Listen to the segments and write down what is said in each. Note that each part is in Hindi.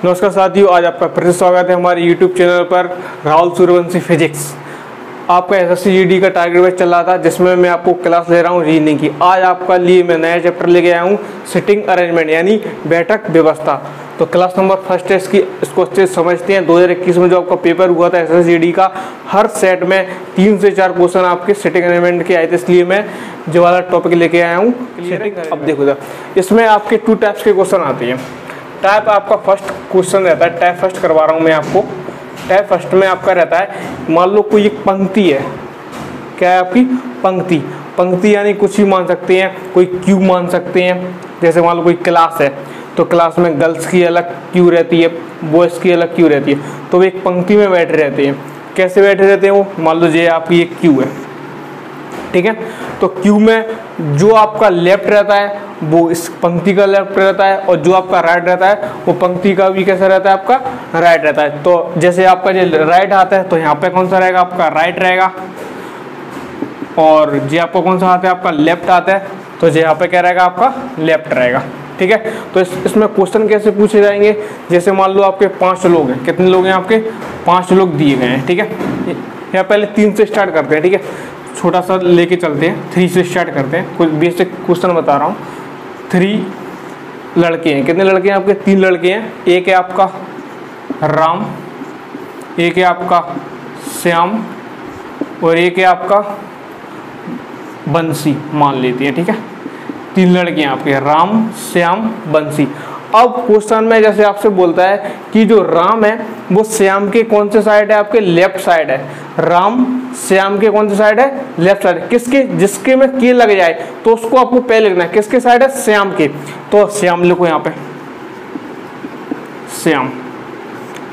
नमस्कार साथियों, आज आपका फिर से स्वागत है हमारे YouTube चैनल पर राहुल सूर्यवंशी फिजिक्स। आपका एसएससी जीडी का टारगेट बैच चल रहा था जिसमें मैं आपको क्लास ले रहा हूं रीजनिंग की। आज आपका लिए मैं नया चैप्टर लेके आया हूं सिटिंग अरेंजमेंट यानी बैठक व्यवस्था। तो क्लास नंबर फर्स्ट है इसको अच्छे से समझते हैं। 2021 में जो आपका पेपर हुआ था एसएससी जीडी का, हर सेट में 3 से 4 क्वेश्चन आपके सिटिंग अरेंजमेंट के आए थे, इसलिए मैं जो वाला टॉपिक लेके आया हूँ। अब देखो इसमें आपके 2 टाइप्स के क्वेश्चन आते हैं। टाइप आपका फर्स्ट क्वेश्चन रहता है, टाइप फर्स्ट करवा रहा हूँ मैं आपको। टाइप फर्स्ट में आपका रहता है, मान लो कोई एक पंक्ति है, क्या है आपकी पंक्ति। पंक्ति यानी कुछ भी मान सकते हैं, कोई क्यू मान सकते हैं। जैसे मान लो कोई क्लास है तो क्लास में गर्ल्स की अलग क्यू रहती है, बॉयज़ की अलग क्यू रहती है। तो वो एक पंक्ति में बैठे रहते हैं। कैसे बैठे रहते हैं वो, मान लो ये आपकी एक क्यू है, ठीक है। तो क्यू में जो आपका लेफ्ट रहता है वो इस पंक्ति का लेफ्ट रहता है, और जो आपका राइट रहता है वो पंक्ति का भी कैसा रहता है, आपका राइट रहता है। तो जैसे आपका जो राइट आता है तो यहाँ पे कौन सा रहेगा, आपका राइट रहेगा। और जो आपको कौन सा आता है, आपका लेफ्ट आता है, तो जो यहाँ पे क्या रहेगा, आपका लेफ्ट रहेगा, ठीक है। तो इसमें क्वेश्चन कैसे पूछे जाएंगे, जैसे मान लो आपके 5 लोग हैं। कितने लोग हैं आपके, 5 लोग दिए गए हैं, ठीक है। यहाँ पहले 3 से स्टार्ट करते हैं, ठीक है। छोटा सा लेके चलते हैं, 3 से स्टार्ट करते हैं। कुछ बेसिक क्वेश्चन बता रहा हूँ। 3 लड़के हैं। कितने लड़के हैं आपके, 3 लड़के हैं। एक है आपका राम, एक है आपका श्याम, और एक है आपका बंसी मान लेते हैं, ठीक है। 3 लड़के हैं आपके, राम श्याम बंसी। अब क्वेश्चन में जैसे आपसे बोलता है कि जो राम है वो श्याम के कौन से साइड है, आपके लेफ्ट साइड है। राम श्याम के कौन से साइड है, लेफ्ट साइड है। किसके, जिसके में के लग जाए तो उसको आपको पहले लिखना है। किसके साइड है, श्याम के। तो श्याम लिखो यहाँ पे, श्याम,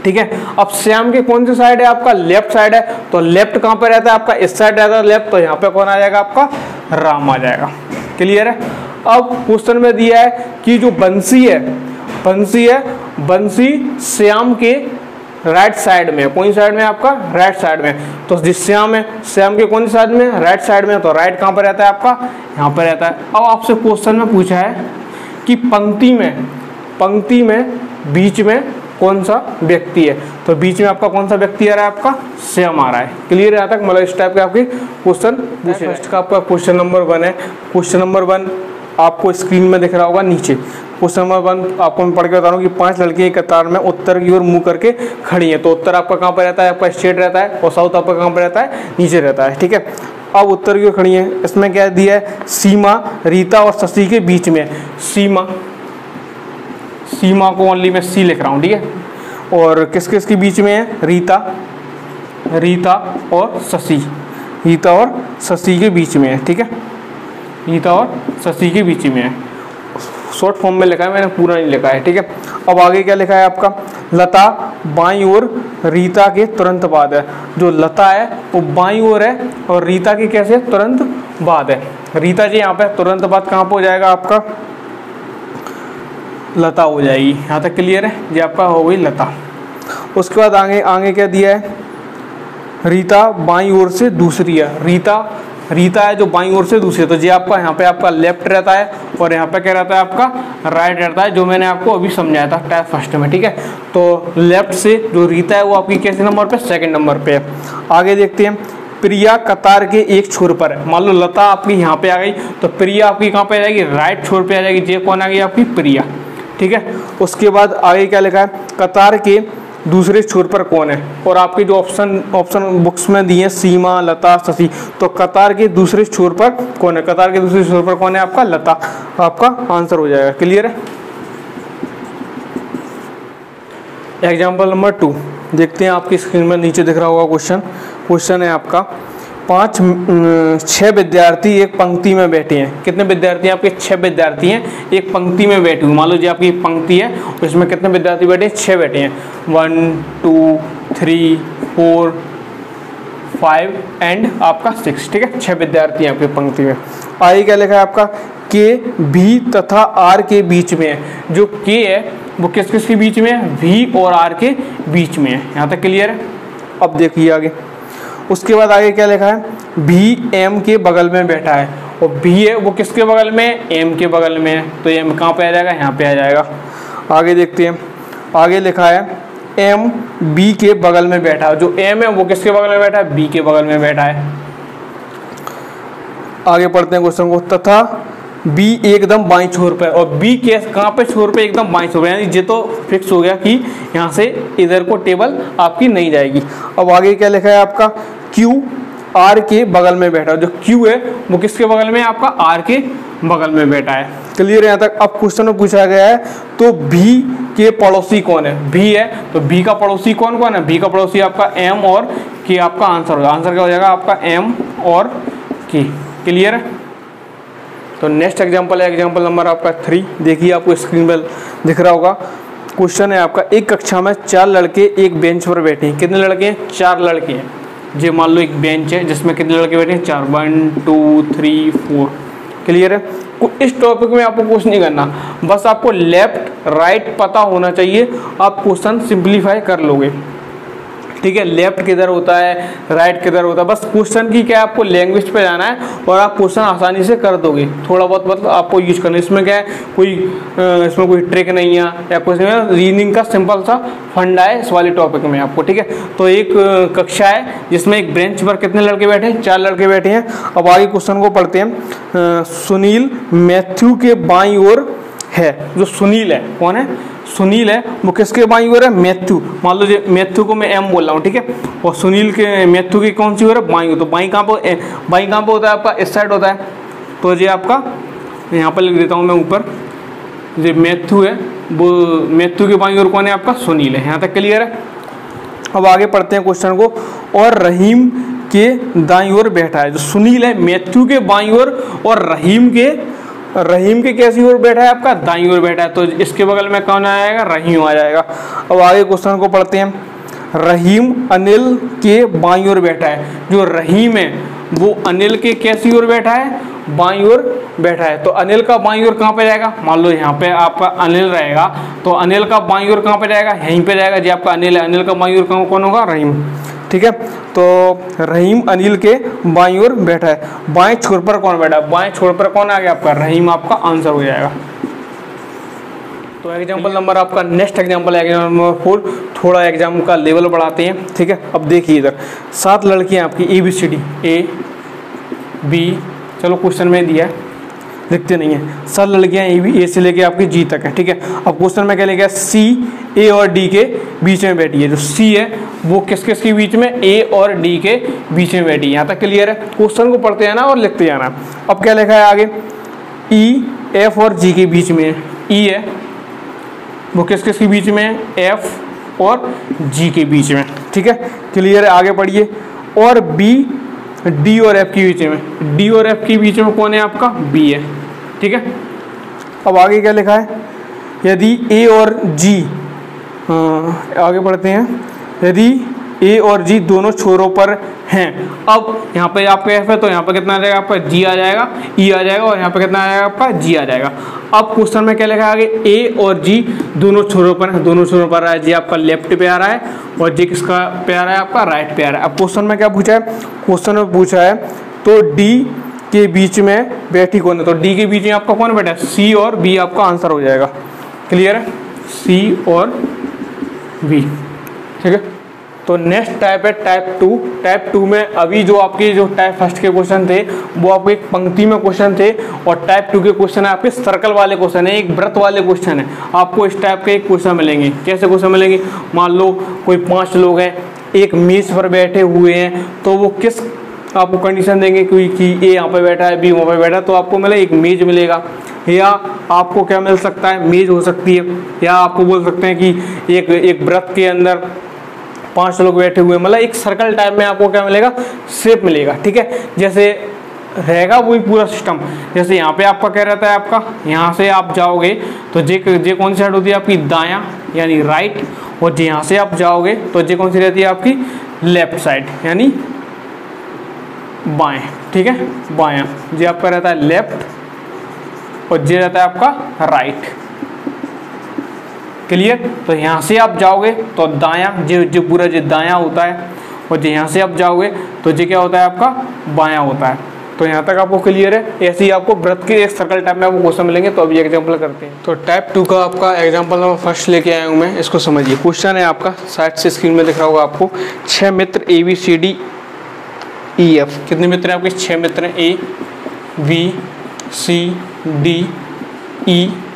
ठीक है। अब श्याम के कौन से साइड है, आपका लेफ्ट साइड है। तो लेफ्ट कहाँ पे रहता है, आपका इस साइड रहता है लेफ्ट। तो यहाँ पे कौन आ जाएगा, आपका राम आ जाएगा। क्लियर है। अब क्वेश्चन में दिया है कि जो बंसी है, बंसी श्याम के राइट साइड में। कौन साइड में, आपका राइट साइड में। तो जिस श्याम है, श्याम के कौन सी साइड में, राइट साइड में। तो राइट कहाँ पर रहता है, आपका यहाँ पर रहता है। अब आपसे क्वेश्चन में पूछा है कि पंक्ति में बीच में कौन सा व्यक्ति है। तो बीच में आपका कौन सा व्यक्ति आ रहा है, आपका श्याम आ रहा है। क्लियर है यहाँ तक, मतलब इस टाइप के आपके क्वेश्चन पूछे। फर्स्ट का आपका क्वेश्चन नंबर 1 है। क्वेश्चन नंबर 1 आपको स्क्रीन में दिख रहा होगा नीचे। क्वेश्चन नंबर 1 आपको मैं पढ़ के बता रहा हूँ कि 5 लड़कियां एक कतार में उत्तर की ओर मुंह करके खड़ी हैं। तो उत्तर आपका कहाँ पर रहता है, आपका स्ट्रेट रहता है, और साउथ आपका कहाँ पर रहता है, नीचे रहता है, ठीक है। अब उत्तर की ओर खड़ी है, इसमें क्या दिया है, सीमा रीता और शशि के बीच में। सीमा को ओनली मैं सी लिख रहा हूँ, ठीक है। और किस किस के बीच में है, रीता और शशि के बीच में है, ठीक है। रीता और शशि के बीच में है। शॉर्ट फॉर्म में लिखा है मैंने, पूरा नहीं लिखा है, ठीक है। अब आगे क्या लिखा है आपका, लता बाईं ओर रीता के तुरंत बाद है। जो लता है वो बाईं ओर है और रीता के कैसे तुरंत बाद है। रीता जी यहाँ पे तुरंत बाद कहाँ पे हो जाएगा, आपका लता हो जाएगी। यहाँ तक क्लियर है, ये आपका हो गई लता। उसके बाद आगे क्या दिया है, रीता बाईं ओर से दूसरी है। रीता है जो बाईं ओर से दूसरी है। तो ये आपका यहाँ पे आपका लेफ्ट रहता है, और यहाँ पे क्या रहता है, आपका राइट रहता है, जो मैंने आपको अभी समझाया था टाइप फर्स्ट में, ठीक है। तो लेफ्ट से जो रीता है वो आपकी कैसे नंबर पे, 2nd नंबर पे है। आगे देखते हैं, प्रिया कतार के एक छोर पर है। मान लो लता आपकी यहाँ पे आ गई, तो प्रिया आपकी कहाँ पे आ जाएगी, राइट छोर पे आ जाएगी। ये कौन आ गई, आपकी प्रिया, ठीक है। उसके बाद आगे क्या लिखा है, कतार के दूसरे छोर पर कौन है। और आपके जो ऑप्शन बुक्स में दिए हैं, सीमा, लता, शशि। तो कतार के दूसरे छोर पर कौन है, कतार के दूसरे छोर पर कौन है, आपका लता। आपका आंसर हो जाएगा। क्लियर है। एग्जाम्पल नंबर 2 देखते हैं, आपकी स्क्रीन में नीचे दिख रहा होगा क्वेश्चन है आपका, 6 विद्यार्थी एक पंक्ति में बैठे हैं। कितने विद्यार्थी हैं आपके, 6 विद्यार्थी हैं एक पंक्ति में बैठे हुए। मान लो जी आपकी पंक्ति है, उसमें कितने विद्यार्थी बैठे हैं, 6 बैठे हैं। 1 2 3 4 5 एंड आपका 6, ठीक है। 6 विद्यार्थी हैं आपकी पंक्ति में। आगे क्या लिखा है आपका, के भी तथा आर के बीच में है। जो के है वो किस किस के बीच में है, वी और आर के बीच में है। यहाँ तक क्लियर है। अब देखिए आगे, उसके बाद आगे क्या लिखा है, भी एम के बगल में बैठा है। और भी है वो किसके बगल में, एम के बगल में है। तो एम कहाँ पे आ जाएगा, यहाँ पे आ जाएगा। आगे देखते हैं, आगे लिखा है एम बी के बगल में बैठा है। जो एम है वो किसके बगल में बैठा है? बी के बगल में बैठा है। आगे पढ़ते हैं क्वेश्चन को। तथा बी एकदम बाईं छोर पर, और बी कहाँ पे छोर पे? एकदम बाईं छोर पे, यानी ये तो फिक्स हो गया कि यहाँ से इधर को टेबल आपकी नहीं जाएगी। अब आगे क्या लिखा है आपका? क्यू आर के बगल में बैठा है। जो क्यू है वो किसके बगल में? आपका आर के बगल में बैठा है। क्लियर है यहाँ तक? अब क्वेश्चन में पूछा गया है तो बी के पड़ोसी कौन है? बी है तो बी का पड़ोसी कौन कौन है? बी का पड़ोसी आपका एम और के। आपका आंसर होगा, आंसर क्या हो जाएगा आपका? एम और के। क्लियर है? तो नेक्स्ट एग्जांपल है एग्जांपल नंबर आपका 3। देखिए आपको स्क्रीन पर दिख रहा होगा। क्वेश्चन है आपका, एक कक्षा में 4 लड़के एक बेंच पर बैठे हैं। कितने लड़के हैं? 4 लड़के हैं। ये मान लो एक बेंच है जिसमें कितने लड़के बैठे हैं? 4। 1 2 3 4। क्लियर है? इस टॉपिक में आपको कुछ नहीं करना, बस आपको लेफ्ट राइट पता होना चाहिए, आप क्वेश्चन सिंप्लीफाई कर लोगे। ठीक है, लेफ्ट किधर होता है, राइट किधर होता है, बस क्वेश्चन की क्या है, आपको लैंग्वेज पे जाना है और आप क्वेश्चन आसानी से कर दोगे। थोड़ा बहुत मतलब आपको यूज करना है, इसमें क्या है, इसमें कोई ट्रिक नहीं है या कुछ नहीं है, रीजनिंग का सिंपल सा फंडा है इस वाले टॉपिक में आपको। ठीक है, तो एक कक्षा है जिसमें एक बेंच पर कितने लड़के बैठे हैं? 4 लड़के बैठे हैं। अब आगे क्वेश्चन को पढ़ते हैं। सुनील मैथ्यू के बाईं ओर है। जो सुनील है, कौन है? सुनील है, वो किसके बाईं ओर है? मैथ्यू। मान लो मैथ्यू को मैं एम बोल रहा हूँ, ठीक है, और सुनील के मैथ्यू की कौन सी ओर है? बाईं ओर। तो बाईं कहाँ पे? बाईं कहाँ पे होता है आपका? इस साइड होता है। तो ये आपका यहाँ पर लिख देता हूँ मैं ऊपर, जो मैथ्यू है वो मैथ्यू के बाईं ओर कौन है? आपका सुनील है। यहाँ तक क्लियर है? अब आगे पढ़ते हैं क्वेश्चन को। और रहीम के दाईं ओर बैठा है। जो सुनील है मैथ्यू के बाईं ओर और रहीम के कैसी ओर बैठा है? आपका दाईं ओर बैठा है। तो इसके बगल में कौन आ जाएगा? रहीम आ जाएगा। अब आगे क्वेश्चन को पढ़ते हैं। रहीम अनिल के बाईं ओर बैठा है। जो रहीम है वो अनिल के कैसी ओर बैठा है? बाईं ओर बैठा है। तो अनिल का बाईं ओर कहाँ पे जाएगा? मान लो यहाँ पे आपका अनिल रहेगा, तो अनिल का बाईं ओर कहाँ पे जाएगा? यहीं पे जाएगा। जी आपका अनिल है, अनिल का बाईं ओर कौन होगा? रहीम। ठीक है, तो रहीम अनिल के बाईं ओर बैठा है। बाएं छोर पर कौन बैठा है? बाएं छोर पर कौन आ गया? आपका रहीम। आपका आंसर हो जाएगा। तो एग्जाम्पल नंबर आपका नेक्स्ट एग्जाम्पल है एग्जाम्पल नंबर 4। थोड़ा एग्जाम का लेवल बढ़ाते हैं। ठीक है, अब देखिए इधर 7 लड़कियां आपकी ABCD A B, चलो क्वेश्चन में दिया है, लिखते नहीं है। 7 लड़कियां A से लेके आपकी G तक है। ठीक है, अब क्वेश्चन में क्या लिखा है? C A और D के बीच में बैठी है। जो C है वो किस किस के बीच में? A और D के बीच में बैठी है। यहाँ तक क्लियर है? क्वेश्चन को पढ़ते जाना और लिखते जाना। अब क्या लिखा है आगे? E F और G के बीच में है। E है वो किस किस के बीच में है? F और G के बीच में। ठीक है, क्लियर है? आगे पढ़िए। और B D और F के बीच में, D और F के बीच में कौन है? आपका B है। ठीक है, अब आगे क्या लिखा है? यदि A और G, आगे पढ़ते हैं। यदि A और G दोनों छोरों पर हैं। अब यहाँ पे आपका F है तो यहाँ पे कितना आ जाएगा? आपका G आ जाएगा, E आ जाएगा, और यहाँ पे कितना आ जाएगा? आपका G आ जाएगा। अब क्वेश्चन में क्या लिखा है आगे? A और G दोनों छोरों पर है। दोनों छोरों पर आ रहा है, G आपका लेफ्ट पे आ रहा है और G किसका पे आ रहा है? आपका राइट पे आ रहा है। अब क्वेश्चन में क्या पूछा है? क्वेश्चन में पूछा है तो D के बीच में बैठी कौन है? तो D के बीच में आपका कौन बैठा है? C और B। आपका आंसर हो जाएगा। क्लियर है? C और B। ठीक है, तो नेक्स्ट टाइप है टाइप 2। टाइप 2 में अभी जो आपके जो टाइप फर्स्ट के क्वेश्चन थे वो आपको एक पंक्ति में क्वेश्चन थे, और टाइप 2 के क्वेश्चन है आपके सर्कल वाले क्वेश्चन है, एक व्रत वाले क्वेश्चन है। आपको इस टाइप के एक क्वेश्चन मिलेंगे। कैसे क्वेश्चन मिलेंगे? मान लो कोई 5 लोग हैं, एक मेज पर बैठे हुए हैं, तो वो किस आपको कंडीशन देंगे कि A यहाँ पे बैठा है, B वहाँ पे बैठा है, तो आपको मिले एक मेज मिलेगा, या आपको क्या मिल सकता है? मेज हो सकती है, या आपको बोल सकते हैं कि एक व्रत के अंदर 5 लोग बैठे हुए, मतलब एक सर्कल टाइप में आपको क्या मिलेगा? शेप मिलेगा। ठीक है, जैसे रहेगा वही पूरा सिस्टम। जैसे यहाँ पे आपका क्या रहता है? आपका यहाँ से आप जाओगे तो जे कौन सी साइड होती है? आपकी दायां यानी राइट, और जे यहाँ से आप जाओगे तो जे कौन सी रहती है? आपकी लेफ्ट साइड यानी बाएं। ठीक है, बायां। जे आपका रहता है लेफ्ट और जे रहता है आपका राइट। क्लियर? तो यहाँ से आप जाओगे तो दायां, जो पूरा जो दायां होता है, और जो यहाँ से आप जाओगे तो जो क्या होता है? आपका बायां होता है। तो यहाँ तक आपको क्लियर है। ऐसे ही आपको वृत्त के एक सर्कल टाइप में आपको क्वेश्चन मिलेंगे, तो अभी एग्जाम्पल करते हैं। तो टाइप 2 का आपका एग्जाम्पल नंबर फर्स्ट लेके आया हूँ मैं, इसको समझिए। क्वेश्चन है आपका साइड से स्क्रीन में दिख रहा होगा आपको, 6 मित्र ABCDEF। कितने मित्र हैं आपके? 6 मित्र हैं, ABCDE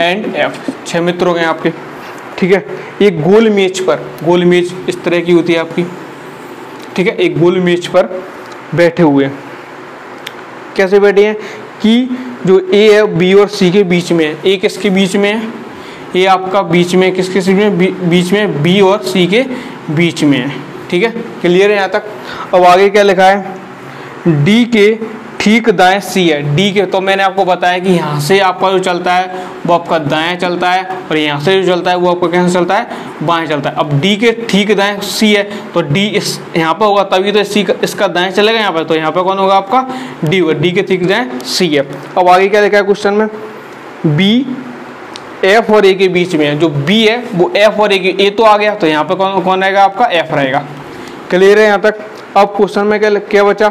एंड F। 6 मित्र हो गए आपके, ठीक है। एक गोल मेज पर, गोल मेज इस तरह की होती है आपकी, ठीक है। एक गोल मेज पर बैठे हुए हैं। कैसे बैठे हैं कि जो A है B और C के बीच में है। A किसके बीच में है? A आपका बीच में, किसके बीच में? B और C के बीच में है, ठीक है। क्लियर है यहाँ तक? अब आगे क्या लिखा है? D के ठीक दाएं C है। D के, तो मैंने आपको बताया कि यहाँ से आपका जो चलता है वो आपका दाएं चलता है, और यहाँ से जो चलता है वो आपका कैसे चलता है? बाएं चलता है। अब D के ठीक दाएं C है, तो D इस यहाँ पर होगा, तभी तो C इसका दाएं चलेगा यहाँ पर, तो यहाँ पर कौन होगा आपका? D होगा। D के ठीक दाएं C है। अब आगे क्या लिखा है क्वेश्चन में? B F और A के बीच में है। जो B है वो F और A तो आ गया, तो यहाँ पर कौन रहेगा आपका? F रहेगा। क्लियर है यहाँ तक? अब क्वेश्चन में क्या बचा?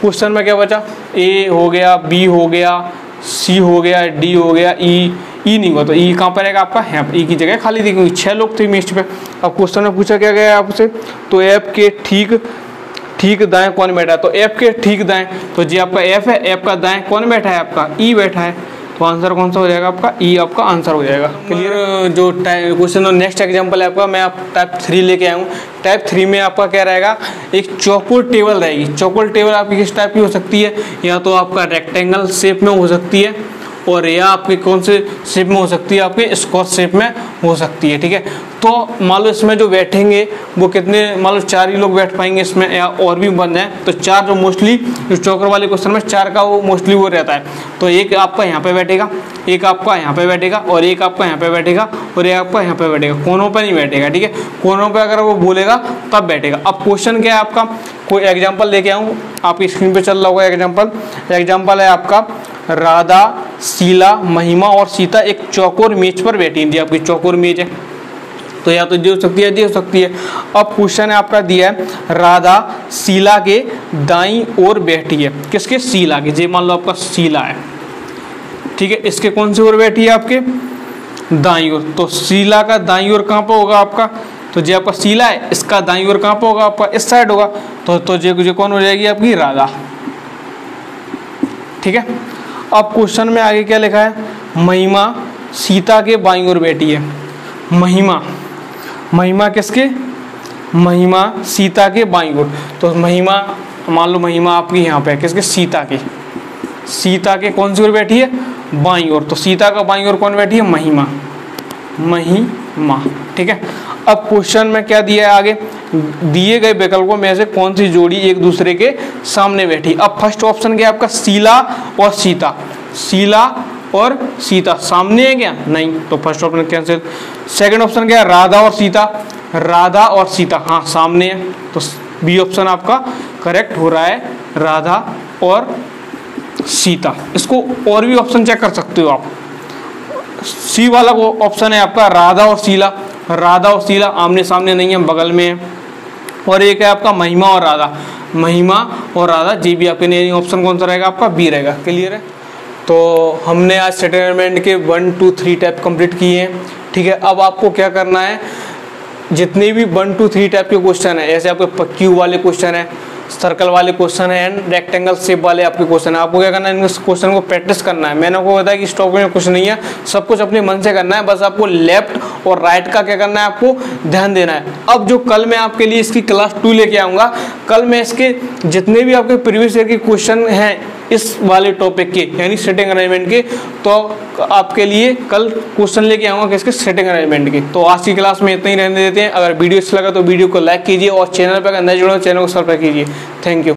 क्वेश्चन में क्या बचा? A हो गया, B हो गया, C हो गया, D हो गया, E नहीं हुआ, तो E कहाँ पर रहेगा आपका? यहाँ पर। E की जगह खाली देखिए, 6 लोग थे मेज पे। अब क्वेश्चन में पूछा क्या गया आपसे? तो F के ठीक दाएं कौन बैठा है? तो F के ठीक दाएं, तो जी आपका F है, F का दाएं कौन बैठा है आपका? E बैठा है। तो आंसर कौन सा हो जाएगा आपका? E आपका आंसर हो जाएगा। क्लियर? जो क्वेश्चन और नेक्स्ट एग्जांपल है आपका, मैं आप टाइप 3 लेके आया हूँ। टाइप 3 में आपका क्या रहेगा? एक चौकोर टेबल रहेगी। चौकोर टेबल आपकी किस टाइप की हो सकती है? या तो आपका रेक्टेंगल शेप में हो सकती है, और या आपके कौन से शेप में हो सकती है? आपके स्क्वायर शेप में हो सकती है, ठीक है। तो मान लो इसमें जो बैठेंगे वो कितने, मान लो 4 ही लोग बैठ पाएंगे इसमें, या और भी बन जाए तो 4, जो मोस्टली जो चौकर वाले क्वेश्चन में 4 का वो मोस्टली वो रहता है। तो एक आपका यहाँ पे बैठेगा, एक आपका यहाँ पे बैठेगा, और एक आपका यहाँ पे बैठेगा, और एक आपका यहाँ पे बैठेगा। कोनों पे नहीं बैठेगा, ठीक है। कोनों पे अगर वो बोलेगा तब बैठेगा। अब क्वेश्चन क्या है आपका? कोई एग्जाम्पल लेके आऊँ, आपकी स्क्रीन पे चल रहा होगा एग्जाम्पल। एग्जाम्पल है आपका, राधा, शीला, महिमा और सीता एक चौकोर मेज पर बैठी है। आपकी चौकोर मेज है, तो या तो ये हो सकती है, ये हो सकती है। अब क्वेश्चन है आपका दिया है, राधा शीला के दाईं ओर बैठी है। किसके? शीला के। जे मान लो आपका शीला है, ठीक है। इसके कौन से ओर बैठी है? आपके दाईं ओर। तो शीला का दाईं ओर कहाँ पर होगा आपका? तो जे आपका शीला है, इसका दाईं ओर कहाँ पर होगा आपका? इस साइड होगा। तो जे कौन हो जाएगी आपकी? राधा, ठीक है। अब क्वेश्चन में आगे क्या लिखा है? महिमा सीता के बाईं ओर बैठी है। महिमा किसके? महिमा सीता के बाईं ओर। तो महिमा, मान लो महिमा आपकी यहाँ पे है, किसके? सीता के। सीता के कौन सी ओर बैठी है? बाईं ओर। तो सीता का बाईं ओर कौन बैठी है? महिमा, ठीक है। अब क्वेश्चन में क्या दिया है? आगे दिए गए विकल्पों में से कौन सी जोड़ी एक दूसरे के सामने बैठी? अब फर्स्ट ऑप्शन क्या है आपका? शीला और सीता। शीला और सीता सामने है क्या? नहीं, तो first option cancel. Second option क्या है? राधा और सीता। राधा और सीता, हाँ सामने है, तो बी ऑप्शन आपका करेक्ट हो रहा है, राधा और सीता। इसको और भी ऑप्शन चेक कर सकते हो आप। सी वाला वो ऑप्शन है आपका राधा और शीला। राधा और शीला आमने सामने नहीं है, बगल में है। और एक है आपका महिमा और राधा। महिमा और राधा, जी भी आपके नहीं, ऑप्शन कौन सा रहेगा आपका? बी रहेगा। क्लियर है? तो हमने आज सेटलमेंट के 1, 2, 3 टाइप कंप्लीट किए हैं, ठीक है। अब आपको क्या करना है, जितने भी 1, 2, 3 टाइप के क्वेश्चन है, ऐसे आपके क्यूब वाले क्वेश्चन है, सर्कल वाले क्वेश्चन है एंड रेक्टेंगल शेप वाले आपके क्वेश्चन है, आपको क्या करना है? इन क्वेश्चन को प्रैक्टिस करना है। मैंने आपको बताया कि स्टॉक में कुछ नहीं है, सब कुछ अपने मन से करना है। बस आपको लेफ्ट और राइट का क्या करना है? आपको ध्यान देना है। अब जो कल मैं आपके लिए इसकी क्लास 2 लेके आऊँगा, कल मैं इसके जितने भी आपके प्रीवियस ईयर के क्वेश्चन हैं इस वाले टॉपिक के, यानी सेटिंग अरेंजमेंट के, तो आपके लिए कल क्वेश्चन लेके आऊँगा किसके? सेटिंग अरेंजमेंट के। तो आज की क्लास में इतना ही रहने देते हैं। अगर वीडियो अच्छा लगा तो वीडियो को लाइक कीजिए, और चैनल पर अगर नए जुड़े चैनल को सब्सक्राइब कीजिए। Thank you.